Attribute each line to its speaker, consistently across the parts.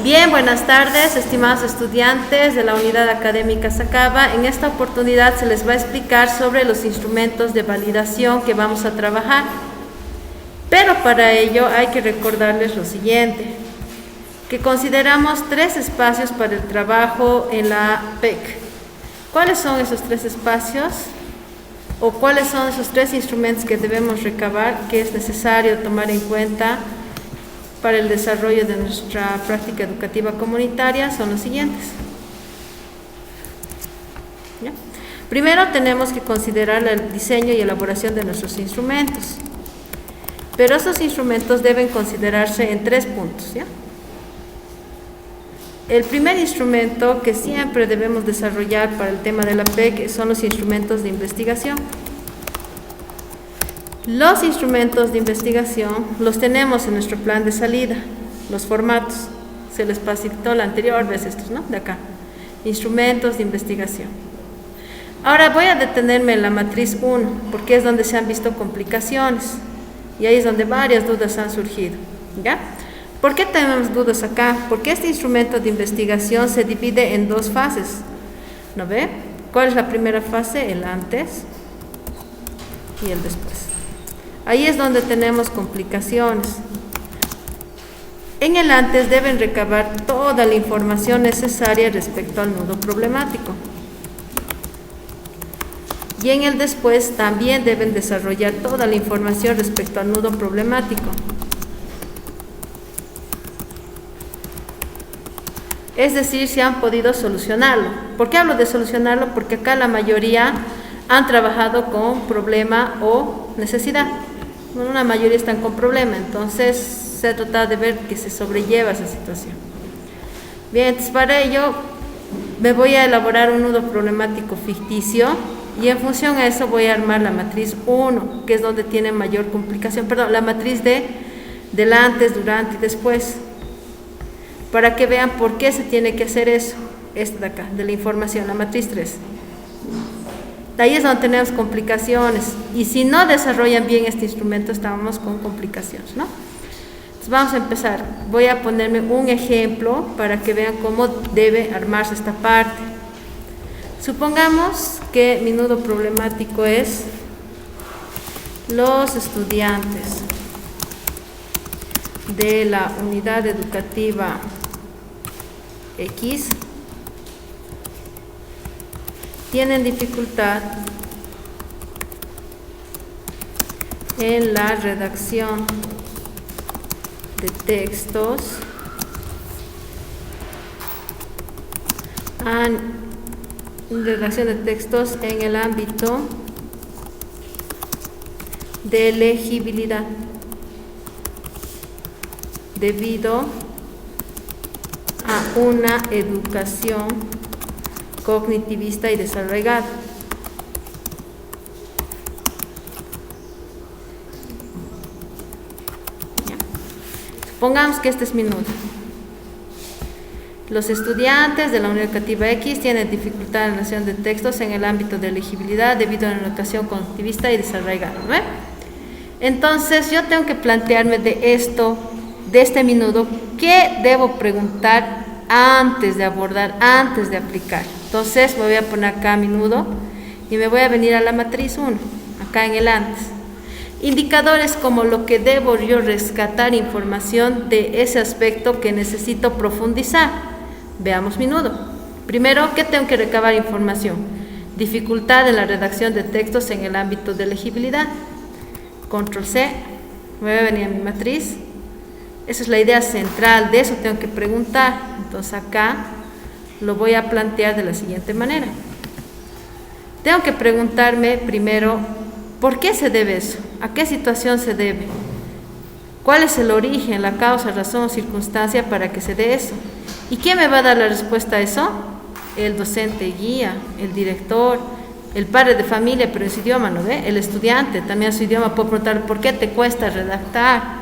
Speaker 1: Bien, buenas tardes, estimados estudiantes de la Unidad Académica Sacaba. En esta oportunidad se les va a explicar sobre los instrumentos de validación que vamos a trabajar. Pero para ello hay que recordarles lo siguiente, que consideramos 3 espacios para el trabajo en la PEC. ¿Cuáles son esos 3 espacios? ¿O cuáles son esos 3 instrumentos que debemos recabar, que es necesario tomar en cuenta para el desarrollo de nuestra práctica educativa comunitaria? Son los siguientes. ¿Ya? Primero tenemos que considerar el diseño y elaboración de nuestros instrumentos, pero esos instrumentos deben considerarse en 3 puntos. ¿Ya? El primer instrumento que siempre debemos desarrollar para el tema de la PEC son los instrumentos de investigación. Los instrumentos de investigación los tenemos en nuestro plan de salida, los formatos. Se les facilitó la anterior vez estos, ¿no? De acá. Instrumentos de investigación. Ahora voy a detenerme en la matriz 1, porque es donde se han visto complicaciones. Y ahí es donde varias dudas han surgido. ¿Ya? ¿Por qué tenemos dudas acá? Porque este instrumento de investigación se divide en 2 fases. ¿No ve? ¿Cuál es la primera fase? El antes y el después. Ahí es donde tenemos complicaciones. En el antes deben recabar toda la información necesaria respecto al nudo problemático. Y en el después también deben desarrollar toda la información respecto al nudo problemático. Es decir, si han podido solucionarlo. ¿Por qué hablo de solucionarlo? Porque acá la mayoría han trabajado con problema o necesidad. Una mayoría están con problema, entonces se trata de ver que se sobrelleva esa situación. Bien, entonces para ello me voy a elaborar un nudo problemático ficticio y en función a eso voy a armar la matriz 1, que es donde tiene mayor complicación, perdón, la matriz del antes, durante y después, para que vean por qué se tiene que hacer eso, esta de acá, de la información, la matriz 3. De ahí es donde tenemos complicaciones, y si no desarrollan bien este instrumento, estamos con complicaciones, ¿no? Entonces vamos a empezar. Voy a ponerme un ejemplo para que vean cómo debe armarse esta parte. Supongamos que mi nudo problemático es los estudiantes de la unidad educativa X tienen dificultad en la redacción de textos en el ámbito de legibilidad debido a una educación cognitivista y desarraigada. Supongamos que este es mi nudo. Los estudiantes de la unidad educativa X tienen dificultad en la redacción de textos en el ámbito de legibilidad debido a una educación cognitivista y desarraigada, ¿no? Entonces yo tengo que plantearme de este mi nudo, ¿qué debo preguntar antes de abordar, antes de aplicar? Entonces me voy a poner acá mi nudo y me voy a venir a la matriz 1, acá en el antes. Indicadores como lo que debo yo rescatar información de ese aspecto que necesito profundizar. Veamos mi nudo. Primero, ¿qué tengo que recabar información? Dificultad en la redacción de textos en el ámbito de legibilidad. Control C, me voy a venir a mi matriz. Esa es la idea central, de eso tengo que preguntar. Entonces acá lo voy a plantear de la siguiente manera. Tengo que preguntarme primero, ¿por qué se debe eso? ¿A qué situación se debe? ¿Cuál es el origen, la causa, razón o circunstancia para que se dé eso? ¿Y quién me va a dar la respuesta a eso? El docente guía, el director, el padre de familia, pero en su idioma, ¿no ve? El estudiante, también a su idioma puedo preguntar, ¿por qué te cuesta redactar?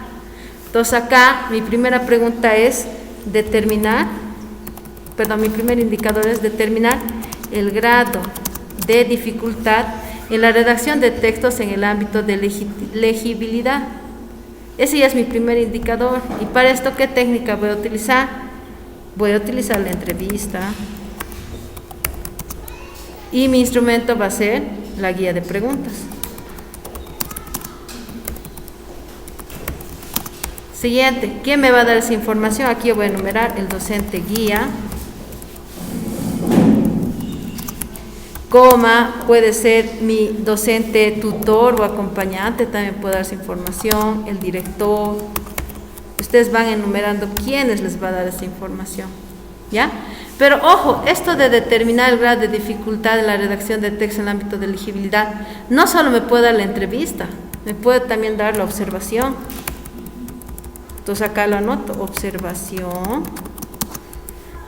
Speaker 1: Entonces acá mi primera pregunta es mi primer indicador es determinar el grado de dificultad en la redacción de textos en el ámbito de legibilidad. Ese ya es mi primer indicador. Y para esto, ¿qué técnica voy a utilizar? Voy a utilizar la entrevista. Y mi instrumento va a ser la guía de preguntas. Siguiente, ¿quién me va a dar esa información? Aquí yo voy a enumerar el docente guía, coma, puede ser mi docente tutor o acompañante, también puede dar esa información, el director. Ustedes van enumerando quiénes les va a dar esa información, ¿ya? Pero ojo, esto de determinar el grado de dificultad de la redacción de texto en el ámbito de elegibilidad, no solo me puede dar la entrevista, me puede también dar la observación. Entonces acá lo anoto, observación,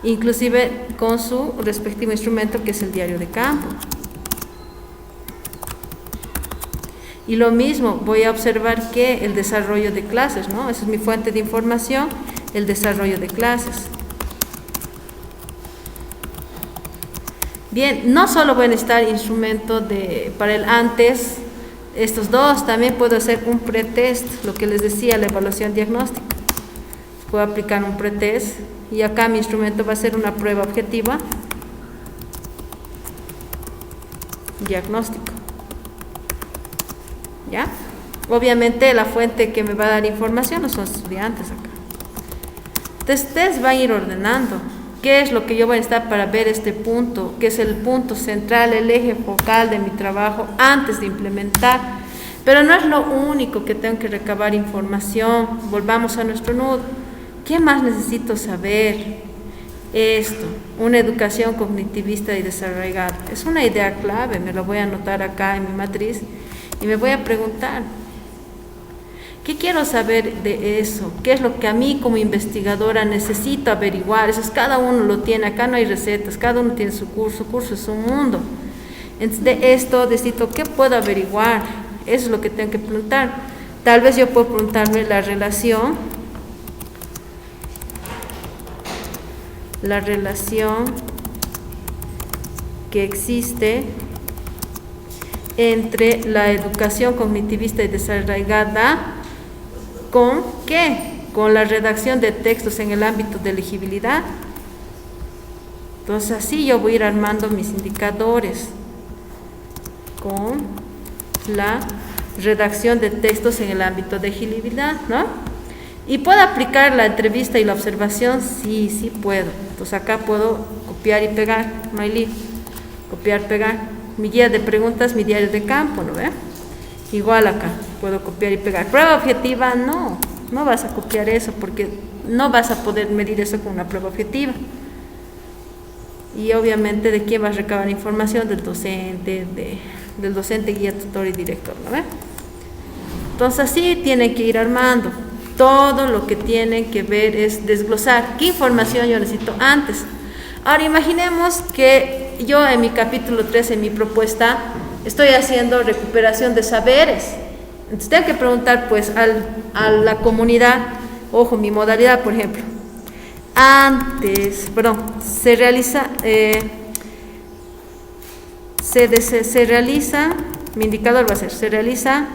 Speaker 1: inclusive con su respectivo instrumento que es el diario de campo. Y lo mismo, voy a observar que el desarrollo de clases, ¿no? Esa es mi fuente de información, el desarrollo de clases. Bien, no solo voy a necesitar instrumento para el antes, estos dos, también puedo hacer un pretest, lo que les decía, la evaluación diagnóstica. Puedo aplicar un pretest y acá mi instrumento va a ser una prueba objetiva diagnóstico. ¿Ya? Obviamente la fuente que me va a dar información no son estudiantes acá. Entonces ustedes van a ir ordenando qué es lo que yo voy a necesitar para ver este punto, que es el punto central, el eje focal de mi trabajo antes de implementar. Pero no es lo único que tengo que recabar información. Volvamos a nuestro nudo. ¿Qué más necesito saber? Esto, una educación cognitivista y desarrollada. Es una idea clave, me lo voy a anotar acá en mi matriz y me voy a preguntar, ¿qué quiero saber de eso? ¿Qué es lo que a mí como investigadora necesito averiguar? Eso es, cada uno lo tiene, acá no hay recetas, cada uno tiene su curso es un mundo. Entonces, de esto necesito, ¿qué puedo averiguar? Eso es lo que tengo que preguntar. Tal vez yo puedo preguntarme la relación que existe entre la educación cognitivista y desarraigada con ¿qué? Con la redacción de textos en el ámbito de elegibilidad. Entonces así yo voy a ir armando mis indicadores con la redacción de textos en el ámbito de elegibilidad, ¿no? ¿Y puedo aplicar la entrevista y la observación? Sí puedo. Entonces acá puedo copiar y pegar, no hay lío. Copiar, pegar. Mi guía de preguntas, mi diario de campo, ¿no ve? Igual acá, puedo copiar y pegar. Prueba objetiva, no vas a copiar eso porque no vas a poder medir eso con una prueba objetiva. Y obviamente, ¿de quién vas a recabar información? Del docente, del docente, guía, tutor y director, ¿no ve? Entonces así tienen que ir armando. Todo lo que tienen que ver es desglosar qué información yo necesito antes. Ahora imaginemos que yo en mi capítulo 3, en mi propuesta, estoy haciendo recuperación de saberes. Entonces tengo que preguntar pues a la comunidad, ojo, mi modalidad por ejemplo, se realiza, mi indicador va a ser, se realiza,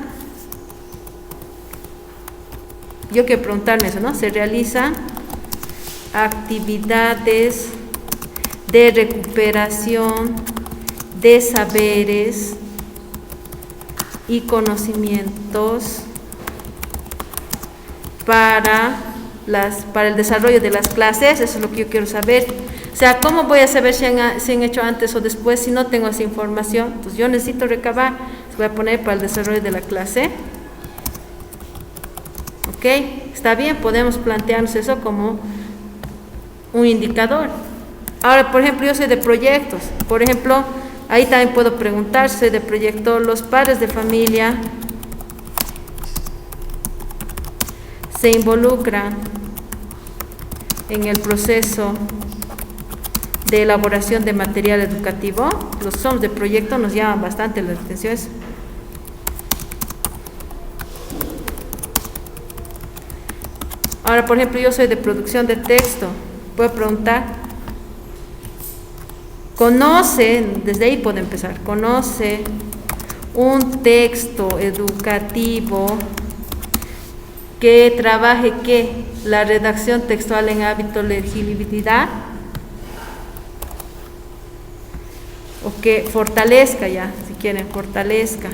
Speaker 1: yo quiero preguntarme eso, ¿no? Se realizan actividades de recuperación de saberes y conocimientos para el desarrollo de las clases. Eso es lo que yo quiero saber. O sea, ¿cómo voy a saber si han hecho antes o después si no tengo esa información? Entonces yo necesito recabar. Voy a poner para el desarrollo de la clase. ¿Ok? Está bien, podemos plantearnos eso como un indicador. Ahora, por ejemplo, yo soy de proyectos. Por ejemplo, ahí también puedo preguntar, soy de proyecto, los padres de familia se involucran en el proceso de elaboración de material educativo. Los somos de proyecto nos llaman bastante la atención eso. Ahora, por ejemplo, yo soy de producción de texto. Puedo preguntar, desde ahí puedo empezar, conoce un texto educativo que trabaje ¿qué? la redacción textual en ámbito de legibilidad, o que fortalezca ya, si quieren, fortalezca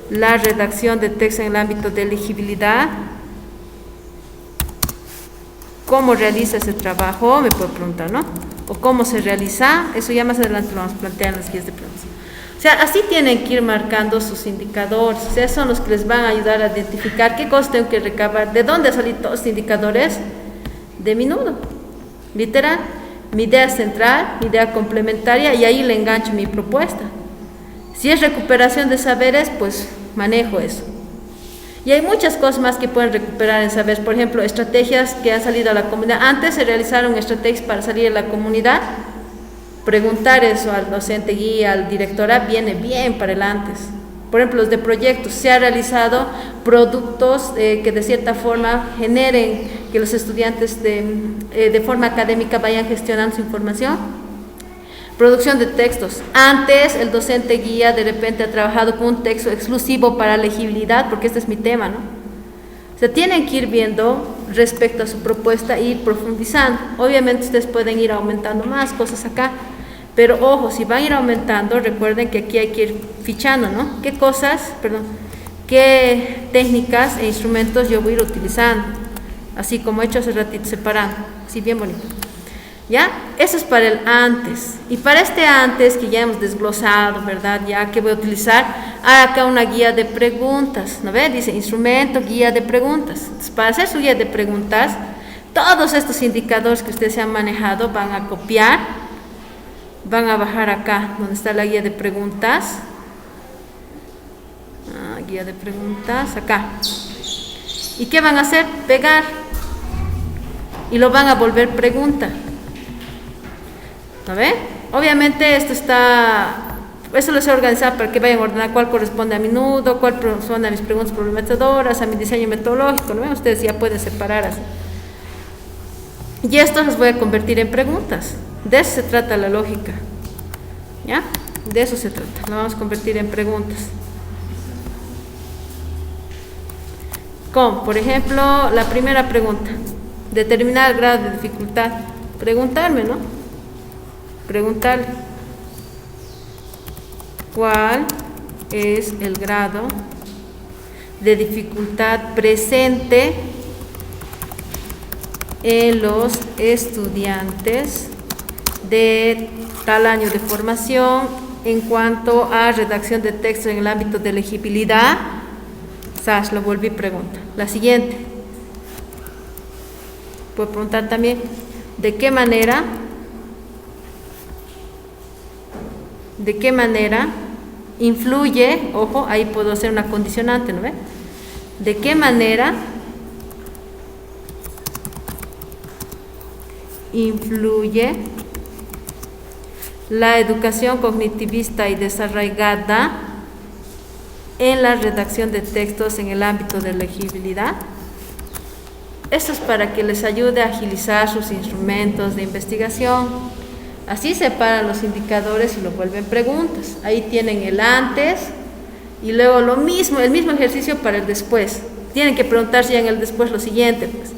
Speaker 1: la redacción de texto en el ámbito de legibilidad. ¿Cómo realiza ese trabajo? Me puedo preguntar, ¿no? O cómo se realiza, eso ya más adelante lo vamos a plantear en las guías de pronunciación. O sea, así tienen que ir marcando sus indicadores, o sea, son los que les van a ayudar a identificar qué cosas tengo que recabar, de dónde salen todos los indicadores, de mi nudo, literal, mi idea central, mi idea complementaria, y ahí le engancho mi propuesta. Si es recuperación de saberes, pues manejo eso. Y hay muchas cosas más que pueden recuperar en saberes, por ejemplo, estrategias que han salido a la comunidad. Antes se realizaron estrategias para salir a la comunidad. Preguntar eso al docente guía, al directora, viene bien para el antes. Por ejemplo, los de proyectos, se han realizado productos que de cierta forma generen que los estudiantes de forma académica vayan gestionando su información. Producción de textos. Antes el docente guía de repente ha trabajado con un texto exclusivo para legibilidad, porque este es mi tema, ¿no? O sea, tienen que ir viendo respecto a su propuesta e ir profundizando. Obviamente ustedes pueden ir aumentando más cosas acá, pero ojo, si van a ir aumentando, recuerden que aquí hay que ir fichando, ¿no? Qué técnicas e instrumentos yo voy a ir utilizando, así como he hecho hace ratito, separando, así bien bonito. ¿Ya? Eso es para el antes. Y para este antes que ya hemos desglosado, ¿verdad? Ya que voy a utilizar, hay acá una guía de preguntas, ¿no ve? Dice instrumento, guía de preguntas. Entonces, para hacer su guía de preguntas, todos estos indicadores que ustedes se han manejado van a copiar, van a bajar acá, donde está la guía de preguntas. Guía de preguntas, acá. ¿Y qué van a hacer? Pegar. Y lo van a volver pregunta. ¿No ve? Obviamente eso lo sé organizar para que vayan a ordenar cuál corresponde a mi nudo, cuál corresponde a mis preguntas problematizadoras, a mi diseño metodológico, ¿no ven? Ustedes ya pueden separar así. Y esto los voy a convertir en preguntas. De eso se trata la lógica. ¿Ya? De eso se trata. Lo vamos a convertir en preguntas. Como, por ejemplo, la primera pregunta. Determinar el grado de dificultad. Preguntarme, ¿no? Preguntarle cuál es el grado de dificultad presente en los estudiantes de tal año de formación en cuanto a redacción de texto en el ámbito de legibilidad. Sash, lo volví pregunta. La siguiente. Puedo preguntar también, ¿de qué manera influye, ojo, ahí puedo hacer una condicionante, ¿no ve? ¿De qué manera influye la educación cognitivista y desarraigada en la redacción de textos en el ámbito de legibilidad? Esto es para que les ayude a agilizar sus instrumentos de investigación. Así separan los indicadores y lo vuelven preguntas. Ahí tienen el antes y luego lo mismo, el mismo ejercicio para el después. Tienen que preguntarse ya en el después lo siguiente, pues.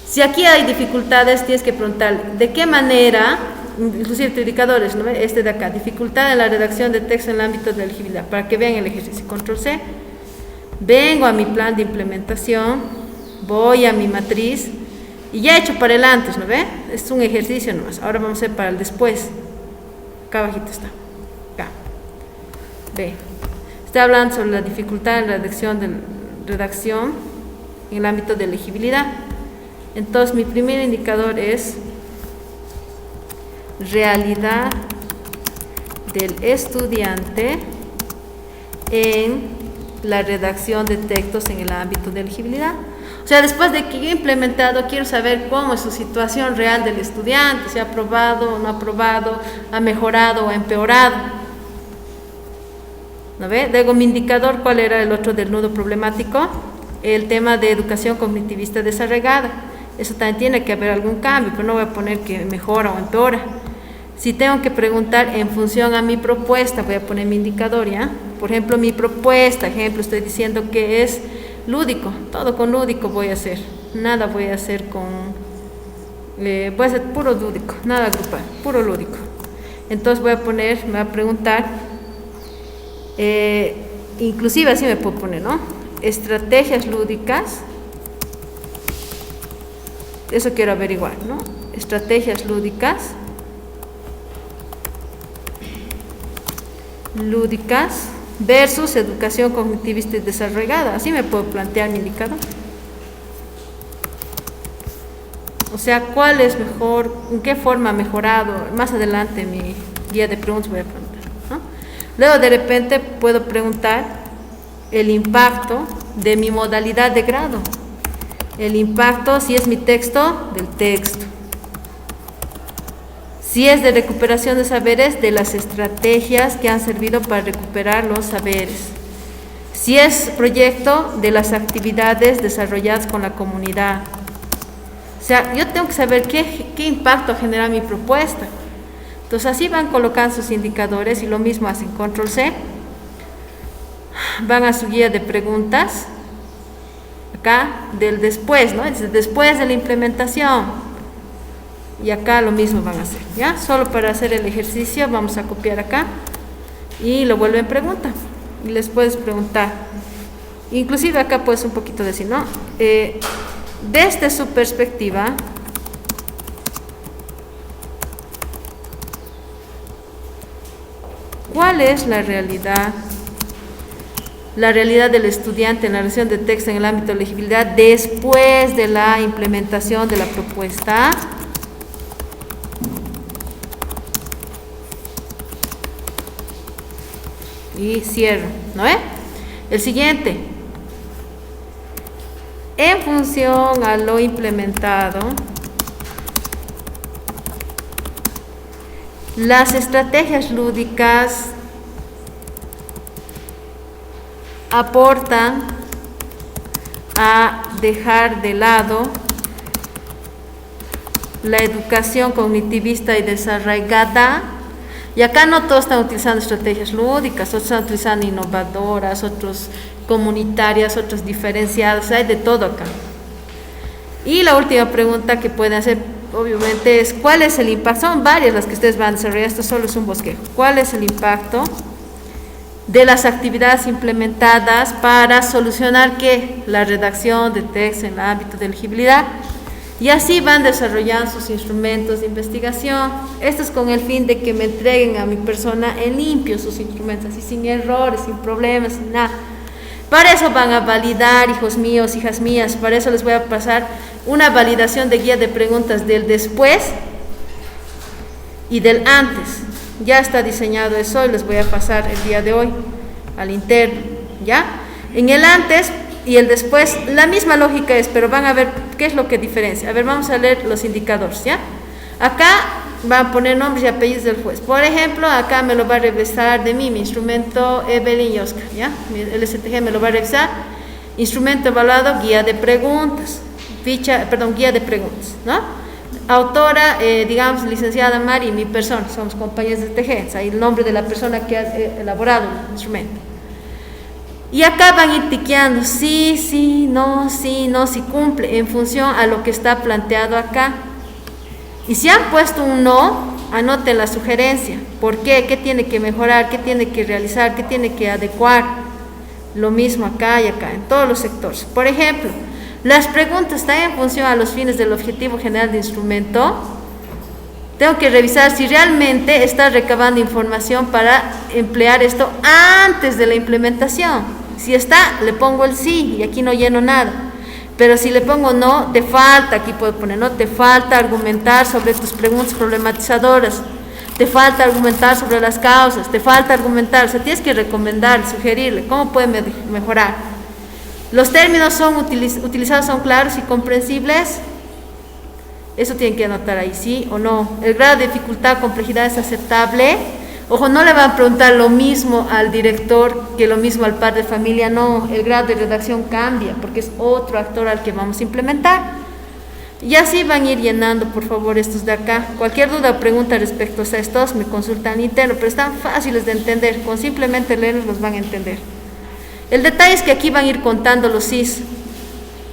Speaker 1: Si aquí hay dificultades, tienes que preguntar de qué manera, inclusive tus indicadores, ¿no? Este de acá, dificultad en la redacción de texto en el ámbito de legibilidad, para que vean el ejercicio. Control C. Vengo a mi plan de implementación, voy a mi matriz. Y ya he hecho para el antes, ¿no ve? Es un ejercicio nomás. Ahora vamos a hacer para el después. Acá abajito está. Acá. Ve. Está hablando sobre la dificultad en la redacción en el ámbito de legibilidad. Entonces, mi primer indicador es realidad del estudiante en la redacción de textos en el ámbito de legibilidad. O sea, después de que he implementado, quiero saber cómo es su situación real del estudiante, si ha aprobado o no ha aprobado, ha mejorado o ha empeorado. ¿No ve? Luego mi indicador, ¿cuál era el otro del nudo problemático? El tema de educación cognitivista desarraigada. Eso también tiene que haber algún cambio, pero no voy a poner que mejora o empeora. Si tengo que preguntar en función a mi propuesta, voy a poner mi indicador, ¿ya? Por ejemplo, mi propuesta, estoy diciendo que es lúdico, todo con lúdico voy a hacer, nada voy a hacer con, voy a hacer puro lúdico, nada grupal, puro lúdico. Entonces voy a poner, me va a preguntar, inclusive así me puedo poner, ¿no? Estrategias lúdicas, eso quiero averiguar, ¿no? Estrategias lúdicas versus educación cognitivista y desarrollada. Así me puedo plantear mi indicador. O sea, ¿cuál es mejor? ¿En qué forma ha mejorado? Más adelante en mi guía de preguntas voy a preguntar, ¿no? Luego de repente puedo preguntar el impacto de mi modalidad de grado. El impacto, si es mi texto, del texto. Si es de recuperación de saberes, de las estrategias que han servido para recuperar los saberes. Si es proyecto, de las actividades desarrolladas con la comunidad. O sea, yo tengo que saber qué impacto genera mi propuesta. Entonces así van colocando sus indicadores y lo mismo hacen control C. Van a su guía de preguntas. Acá del después, ¿no? Es después de la implementación. Y acá lo mismo van a hacer, ¿ya? Solo para hacer el ejercicio vamos a copiar acá y lo vuelven pregunta. Y les preguntar. Inclusive acá puedes un poquito decir, ¿no? Desde su perspectiva, ¿cuál es la realidad? La realidad del estudiante en la realización de texto en el ámbito de legibilidad después de la implementación de la propuesta. Y cierro, ¿no ve? El siguiente. En función a lo implementado, las estrategias lúdicas aportan a dejar de lado la educación cognitivista y desarraigada. Y acá no todos están utilizando estrategias lúdicas, otros están utilizando innovadoras, otros comunitarias, otros diferenciadas, hay de todo acá. Y la última pregunta que pueden hacer, obviamente, es ¿cuál es el impacto? Son varias las que ustedes van a desarrollar, esto solo es un bosquejo. ¿Cuál es el impacto de las actividades implementadas para solucionar qué? La redacción de texto en el ámbito de legibilidad? Y así van desarrollando sus instrumentos de investigación. Esto es con el fin de que me entreguen a mi persona en limpio sus instrumentos, así sin errores, sin problemas, sin nada. Para eso van a validar, hijos míos, hijas mías, para eso les voy a pasar una validación de guía de preguntas del después y del antes. Ya está diseñado eso y les voy a pasar el día de hoy al interno, ¿ya? En el antes y el después, la misma lógica es, pero van a ver qué es lo que diferencia. A ver, vamos a leer los indicadores, ¿ya? Acá van a poner nombres y apellidos del juez. Por ejemplo, acá me lo va a revisar de mí, mi instrumento Evelyn y Oscar, ¿ya? El STG me lo va a revisar. Instrumento evaluado, guía de preguntas. Guía de preguntas, ¿no? Autora, digamos, licenciada Mari, mi persona, somos compañeros de STG, ahí el nombre de la persona que ha elaborado el instrumento. Y acá van a ir tiqueando, sí, no, si cumple, en función a lo que está planteado acá. Y si han puesto un no, anoten la sugerencia. ¿Por qué? ¿Qué tiene que mejorar? ¿Qué tiene que realizar? ¿Qué tiene que adecuar? Lo mismo acá y acá, en todos los sectores. Por ejemplo, las preguntas están en función a los fines del objetivo general de instrumento. Tengo que revisar si realmente está recabando información para emplear esto antes de la implementación. Si está, le pongo el sí y aquí no lleno nada. Pero si le pongo no, te falta, aquí puedo poner no, te falta argumentar sobre tus preguntas problematizadoras, te falta argumentar sobre las causas, te falta argumentar, o sea, tienes que recomendar, sugerirle, ¿cómo puede mejorar? Los términos son utilizados son claros y comprensibles. Eso tienen que anotar ahí, sí o no. El grado de dificultad, complejidad es aceptable. Ojo, no le van a preguntar lo mismo al director que lo mismo al padre de familia, no. El grado de redacción cambia porque es otro actor al que vamos a implementar. Y así van a ir llenando, por favor, estos de acá. Cualquier duda o pregunta respecto a estos, me consultan interno, pero están fáciles de entender. Con simplemente leerlos los van a entender. El detalle es que aquí van a ir contando los sís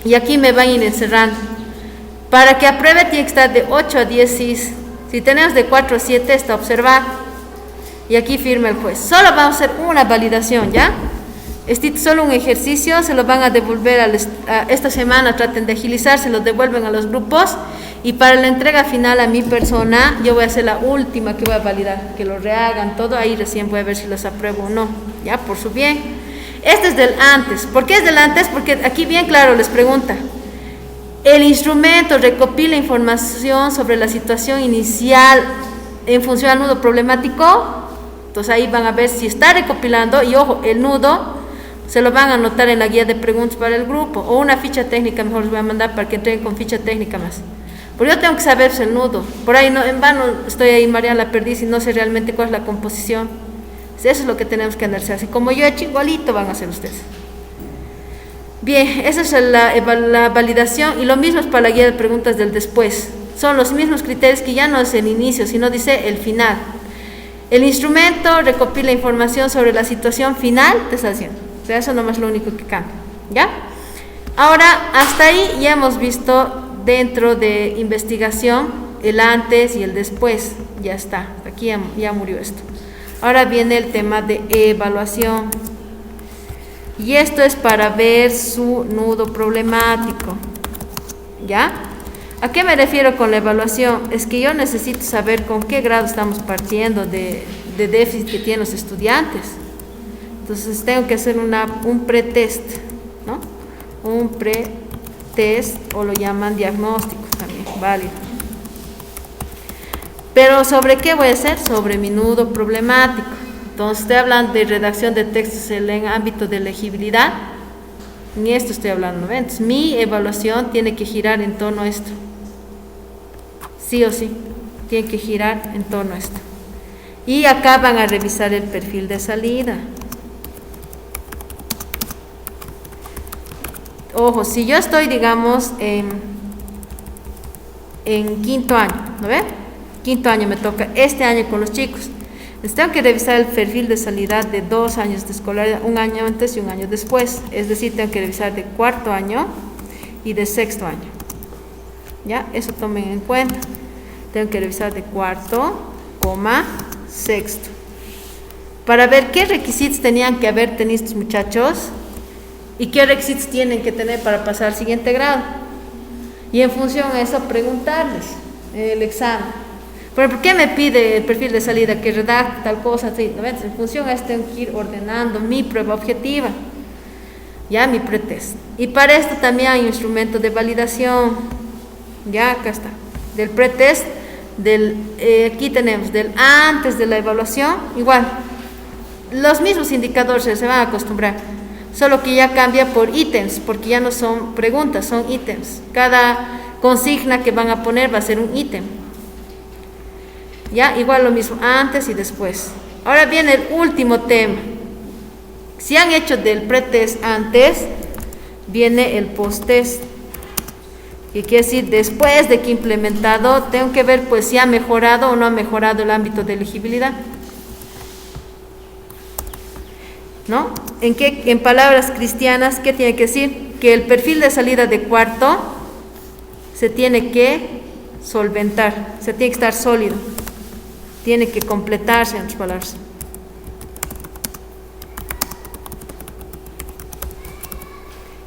Speaker 1: y aquí me van a ir encerrando. Para que apruebe tiene que estar de 8 a 10 sís. Si tenemos de 4 a 7 está observado. Y aquí firma el juez. Solo vamos a hacer una validación, ¿ya? Este es solo un ejercicio, se lo van a devolver a esta semana, traten de agilizar, se lo devuelven a los grupos. Y para la entrega final a mi persona, yo voy a hacer la última que voy a validar, que lo rehagan todo, ahí recién voy a ver si los apruebo o no, ya, por su bien. Este es del antes. ¿Por qué es del antes? Porque aquí bien claro les pregunta. El instrumento recopila información sobre la situación inicial en función al nudo problemático. Entonces ahí van a ver si está recopilando, y ojo, el nudo se lo van a anotar en la guía de preguntas para el grupo, o una ficha técnica, mejor les voy a mandar para que entreguen con ficha técnica más. Porque yo tengo que saber el nudo, por ahí no, en vano estoy ahí mareando la perdiz y no sé realmente cuál es la composición. Eso es lo que tenemos que analizar, así como yo he hecho, igualito van a hacer ustedes. Bien, esa es la validación, y lo mismo es para la guía de preguntas del después. Son los mismos criterios, que ya no es el inicio, sino dice el final. El instrumento recopila información sobre la situación final de esa acción. O sea, eso nomás es lo único que cambia, ¿ya? Ahora, hasta ahí ya hemos visto dentro de investigación el antes y el después. Ya está, aquí ya murió esto. Ahora viene el tema de evaluación. Y esto es para ver su nudo problemático, ¿ya? ¿A qué me refiero con la evaluación? Es que yo necesito saber con qué grado estamos partiendo de déficit que tienen los estudiantes. Entonces tengo que hacer un pretest, ¿no? Un pretest, o lo llaman diagnóstico también, válido. Pero ¿sobre qué voy a hacer? Sobre mi nudo problemático. Entonces estoy hablando de redacción de textos en el ámbito de legibilidad. Ni esto estoy hablando, ¿ven? Entonces mi evaluación tiene que girar en torno a esto. Sí o sí, tiene que girar en torno a esto. Y acá van a revisar el perfil de salida. Ojo, si yo estoy, digamos, en quinto año, ¿no ven? Quinto año me toca este año con los chicos. Les tengo que revisar el perfil de salida de 2 años de escolaridad, un año antes y un año después. Es decir, tengo que revisar de cuarto año y de sexto año. ¿Ya? Eso tomen en cuenta. Tengo que revisar de cuarto, sexto. Para ver qué requisitos tenían que haber tenido estos muchachos y qué requisitos tienen que tener para pasar al siguiente grado. Y en función a eso preguntarles en el examen. ¿Por qué me pide el perfil de salida? Que redacte tal cosa, así, ¿no ves? En función a esto tengo que ir ordenando mi prueba objetiva, ya mi pretest. Y para esto también hay un instrumento de validación, ya acá está, del pretest, aquí tenemos del antes de la evaluación, igual, los mismos indicadores se van a acostumbrar, solo que ya cambia por ítems, porque ya no son preguntas, son ítems. Cada consigna que van a poner va a ser un ítem. Ya, igual lo mismo, antes y después. Ahora viene el último tema. Si han hecho del pretest antes, viene el posttest. Que quiere decir, después de que implementado, tengo que ver pues si ha mejorado o no ha mejorado el ámbito de elegibilidad. ¿No? En palabras cristianas, ¿qué tiene que decir? Que el perfil de salida de cuarto se tiene que solventar, se tiene que estar sólido. Tiene que completarse, en otras palabras.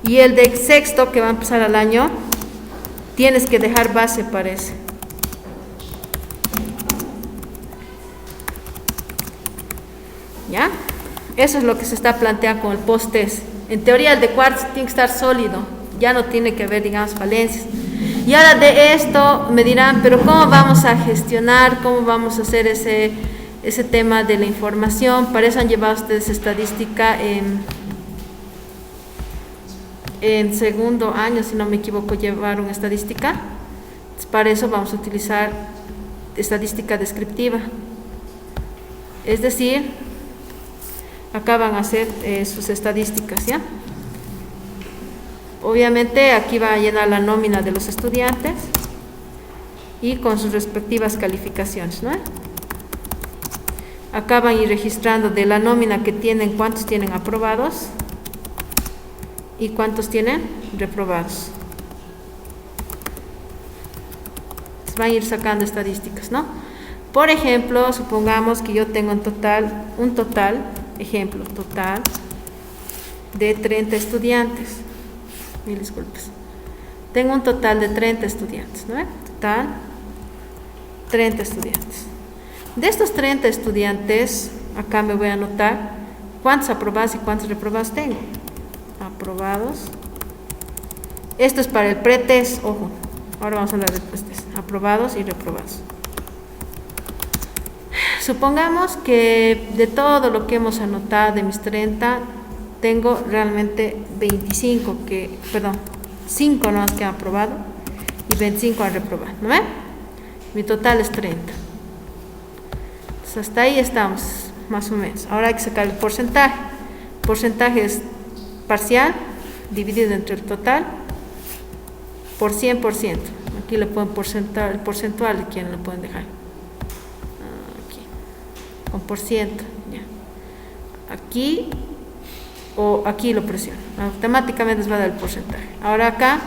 Speaker 1: Y el de sexto, que va a empezar al año, tienes que dejar base para ese. ¿Ya? Eso es lo que se está planteando con el post-test. En teoría, el de cuarto tiene que estar sólido. Ya no tiene que haber, digamos, falencias. Y ahora de esto me dirán, pero ¿cómo vamos a gestionar, cómo vamos a hacer ese tema de la información? Para eso han llevado ustedes estadística en segundo año, si no me equivoco, llevaron estadística. Entonces, para eso vamos a utilizar estadística descriptiva. Es decir, acá van a hacer sus estadísticas, ¿ya? Obviamente aquí va a llenar la nómina de los estudiantes y con sus respectivas calificaciones, ¿no? Acá van a ir registrando de la nómina que tienen, cuántos tienen aprobados ¿Y cuántos tienen? Reprobados. Se van a ir sacando estadísticas, ¿no? Por ejemplo, supongamos que yo tengo un total de 30 estudiantes. Mil disculpas. Tengo un total de 30 estudiantes, ¿no? Total, 30 estudiantes. De estos 30 estudiantes, acá me voy a anotar cuántos aprobados y cuántos reprobados tengo. Aprobados. Esto es para el pretest, ojo. Ahora vamos a hablar de pretest. Aprobados y reprobados. Supongamos que de todo lo que hemos anotado de mis 30, tengo realmente 5 no que han aprobado y 25 han reprobado, ¿no ven? Mi total es 30. Entonces hasta ahí estamos, más o menos. Ahora hay que sacar el porcentaje. El porcentaje es parcial dividido entre el total por 100%. Aquí le pueden el porcentual, ¿quién lo pueden dejar? Aquí, con por ciento, ya. Aquí o aquí lo presiono, automáticamente les va a dar el porcentaje. Ahora acá,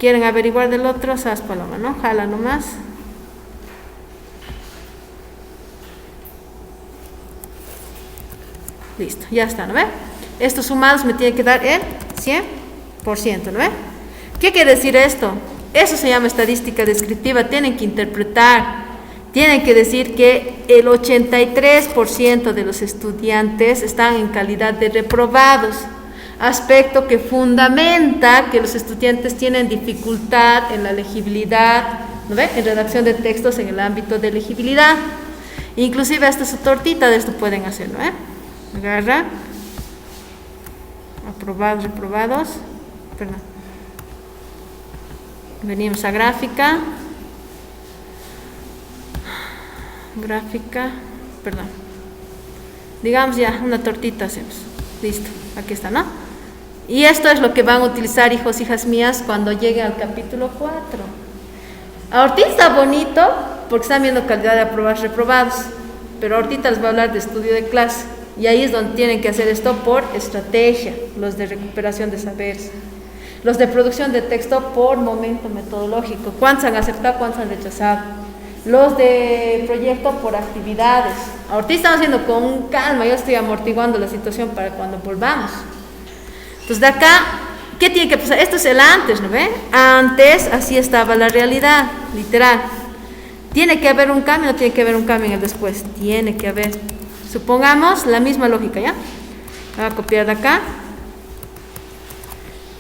Speaker 1: quieren averiguar del otro, sas paloma, ¿no? Jala nomás. Listo, ya está, ¿no ve? Estos sumados me tienen que dar el 100%, ¿no ve? ¿Qué quiere decir esto? Eso se llama estadística descriptiva, tienen que interpretar. Tienen que decir que el 83% de los estudiantes están en calidad de reprobados, aspecto que fundamenta que los estudiantes tienen dificultad en la legibilidad, ¿no ve? En redacción de textos en el ámbito de legibilidad. Inclusive hasta su tortita de esto pueden hacer, ¿no? Agarra, aprobados, reprobados, perdón. Venimos a gráfica, perdón, digamos ya una tortita hacemos, listo, aquí está, ¿no? Y esto es lo que van a utilizar, hijos, hijas mías, cuando lleguen al capítulo 4. Ahorita está bonito porque están viendo calidad de aprobados, reprobados, pero ahorita les voy a hablar de estudio de clase y ahí es donde tienen que hacer esto por estrategia, los de recuperación de saberes, los de producción de texto por momento metodológico, cuántos han aceptado, cuántos han rechazado. Los de proyecto por actividades. Ahorita estamos haciendo con calma, yo estoy amortiguando la situación para cuando volvamos. Entonces de acá, ¿qué tiene que pasar? Esto es el antes, ¿no ven? Antes así estaba la realidad, literal. ¿Tiene que haber un cambio o no tiene que haber un cambio en el después? Tiene que haber. Supongamos la misma lógica, ¿ya? Voy a copiar de acá.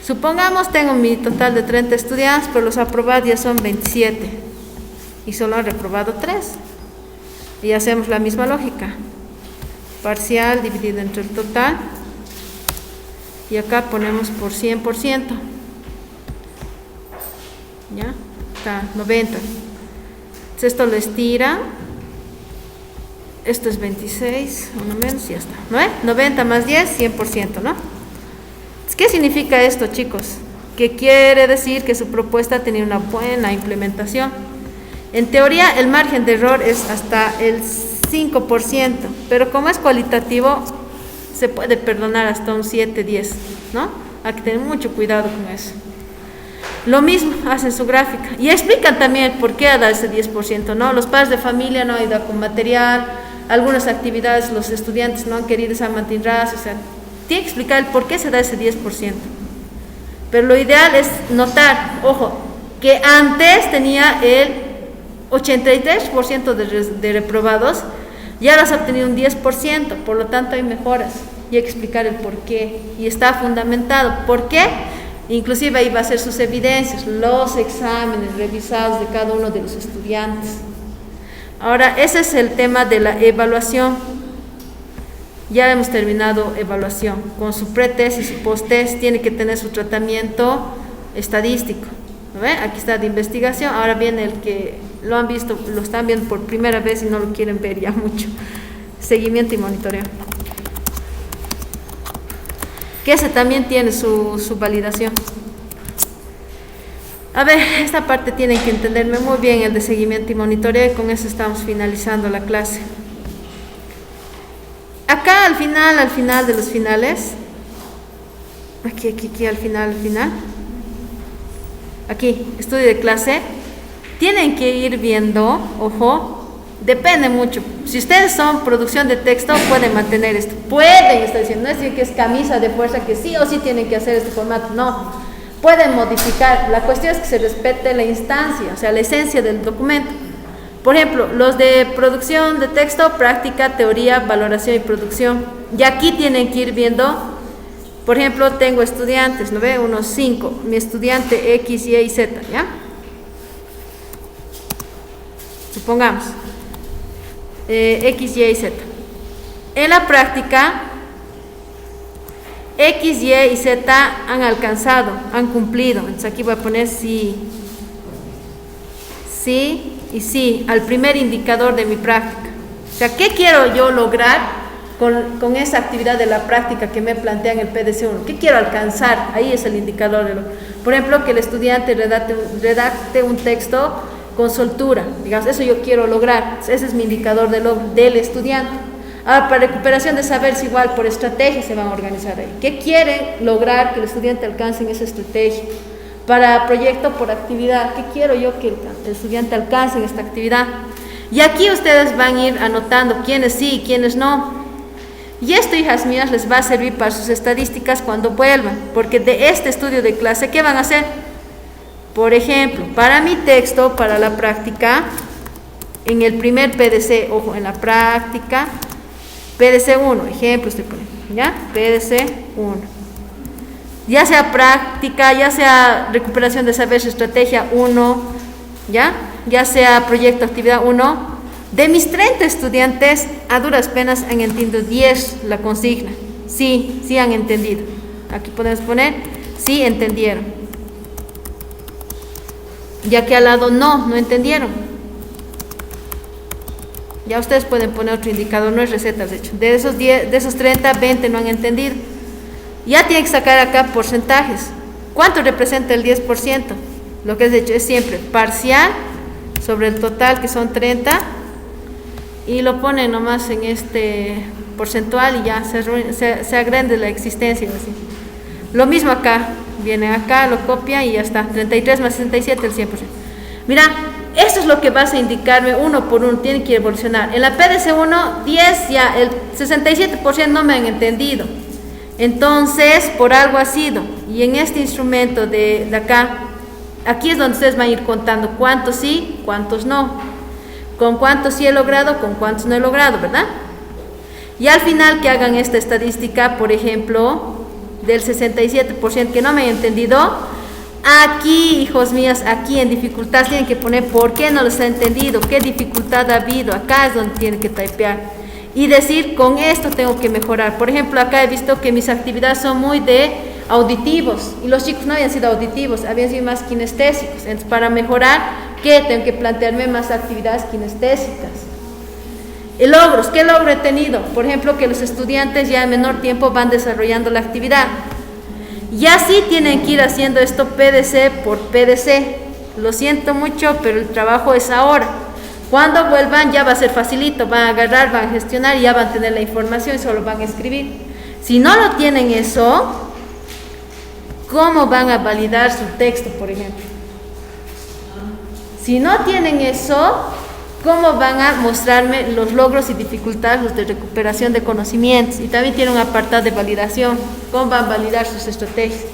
Speaker 1: Supongamos tengo mi total de 30 estudiantes, pero los aprobados ya son 27. Y solo han reprobado 3. Y hacemos la misma lógica. Parcial dividido entre el total. Y acá ponemos por 100%. ¿Ya? Está 90. Entonces esto lo estira. Esto es 26, uno menos, y ya está. ¿No? 90 más 10, 100%, ¿no? ¿Qué significa esto, chicos? Que quiere decir que su propuesta tenía una buena implementación. En teoría, el margen de error es hasta el 5%, pero como es cualitativo, se puede perdonar hasta un 7, 10, ¿no? Hay que tener mucho cuidado con eso. Lo mismo hacen su gráfica y explican también por qué da ese 10%, ¿no? Los padres de familia no han ido con material, algunas actividades los estudiantes no han querido esa mantinras, o sea, tiene que explicar el por qué se da ese 10%. Pero lo ideal es notar, ojo, que antes tenía el 83% de reprobados, ya has obtenido un 10%, por lo tanto hay mejoras y hay que explicar el por qué y está fundamentado. ¿Por qué? Inclusive ahí va a ser sus evidencias, los exámenes revisados de cada uno de los estudiantes. Ahora, ese es el tema de la evaluación. Ya hemos terminado evaluación. Con su pretest y su posttest tiene que tener su tratamiento estadístico. ¿No ve? Aquí está de investigación. Ahora viene el que lo han visto, lo están viendo por primera vez y no lo quieren ver ya mucho. Seguimiento y monitoreo. Que ese también tiene su validación. A ver, esta parte tienen que entenderme muy bien, el de seguimiento y monitoreo, y con eso estamos finalizando la clase. Acá al final de los finales, Aquí, al final. Aquí, estudio de clase. Tienen que ir viendo, ojo, depende mucho. Si ustedes son producción de texto, pueden mantener esto. Pueden, está diciendo, no es decir que es camisa de fuerza, que sí o sí tienen que hacer este formato, no. Pueden modificar. La cuestión es que se respete la instancia, o sea, la esencia del documento. Por ejemplo, los de producción de texto, práctica, teoría, valoración y producción. Y aquí tienen que ir viendo, por ejemplo, tengo estudiantes, ¿no ve? Unos 5. Mi estudiante X, Y y Z, ¿ya? Supongamos. X, Y y Z. En la práctica, X, Y y Z han alcanzado, han cumplido. Entonces aquí voy a poner sí y sí al primer indicador de mi práctica. O sea, ¿qué quiero yo lograr con esa actividad de la práctica que me plantea en el PDC-1? ¿Qué quiero alcanzar? Ahí es el indicador de por ejemplo, que el estudiante redacte un texto con soltura. Digamos, eso yo quiero lograr. Ese es mi indicador del estudiante. Ahora, para recuperación de saberes, igual por estrategia se van a organizar ahí. ¿Qué quieren lograr que el estudiante alcance en esa estrategia? Para proyecto por actividad, ¿qué quiero yo que el estudiante alcance en esta actividad? Y aquí ustedes van a ir anotando quiénes sí y quiénes no. Y esto, hijas mías, les va a servir para sus estadísticas cuando vuelvan, porque de este estudio de clase, ¿qué van a hacer? Por ejemplo, para mi texto, para la práctica, en el primer PDC, ojo, en la práctica, PDC 1, ejemplo estoy poniendo, ¿ya? PDC 1. Ya sea práctica, ya sea recuperación de saberes, estrategia 1, ya sea proyecto, actividad 1, de mis 30 estudiantes, a duras penas han entendido 10 la consigna. Sí han entendido. Aquí podemos poner, sí entendieron. Ya que al lado no entendieron. Ya ustedes pueden poner otro indicador, no es recetas, de hecho. De esos 30, 20 no han entendido. Ya tienen que sacar acá porcentajes. ¿Cuánto representa el 10%? Lo que es de hecho es siempre parcial sobre el total, que son 30, y lo ponen nomás en este porcentual y ya se agrande la existencia. Así. Lo mismo acá, viene acá, lo copia y ya está. 33 más 67, el 100%. Mira, esto es lo que vas a indicarme uno por uno, tiene que evolucionar. En la PDC1, 10 ya, el 67% no me han entendido. Entonces, por algo ha sido. Y en este instrumento de acá, aquí es donde ustedes van a ir contando cuántos sí, cuántos no. Con cuántos sí he logrado, con cuántos no he logrado, ¿verdad? Y al final que hagan esta estadística, por ejemplo, del 67% que no me han entendido, aquí, hijos míos, aquí en dificultad tienen que poner por qué no los ha entendido, qué dificultad ha habido. Acá es donde tienen que typear. Y decir, con esto tengo que mejorar. Por ejemplo, acá he visto que mis actividades son muy de auditivos. Y los chicos no habían sido auditivos, habían sido más kinestésicos. Entonces, para mejorar, ¿qué? Tengo que plantearme más actividades kinestésicas. Y logros, ¿qué logro he tenido? Por ejemplo, que los estudiantes ya en menor tiempo van desarrollando la actividad. Y así tienen que ir haciendo esto PDC por PDC. Lo siento mucho, pero el trabajo es ahora. Cuando vuelvan ya va a ser facilito, van a agarrar, van a gestionar y ya van a tener la información y solo van a escribir. Si no lo tienen eso, ¿cómo van a validar su texto, por ejemplo? Si no tienen eso, ¿cómo van a mostrarme los logros y dificultades, los de recuperación de conocimientos? Y también tiene un apartado de validación. ¿Cómo van a validar sus estrategias?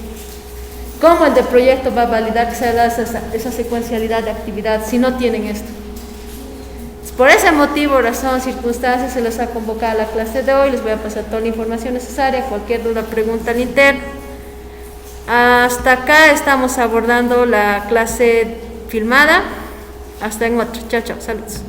Speaker 1: ¿Cómo el de proyecto va a validar que se da esa secuencialidad de actividad si no tienen esto? Por ese motivo, razón, circunstancias, se les ha convocado a la clase de hoy. Les voy a pasar toda la información necesaria. Cualquier duda, pregunta al interno. Hasta acá estamos abordando la clase filmada. Hasta en otra. Chao, chao. Saludos.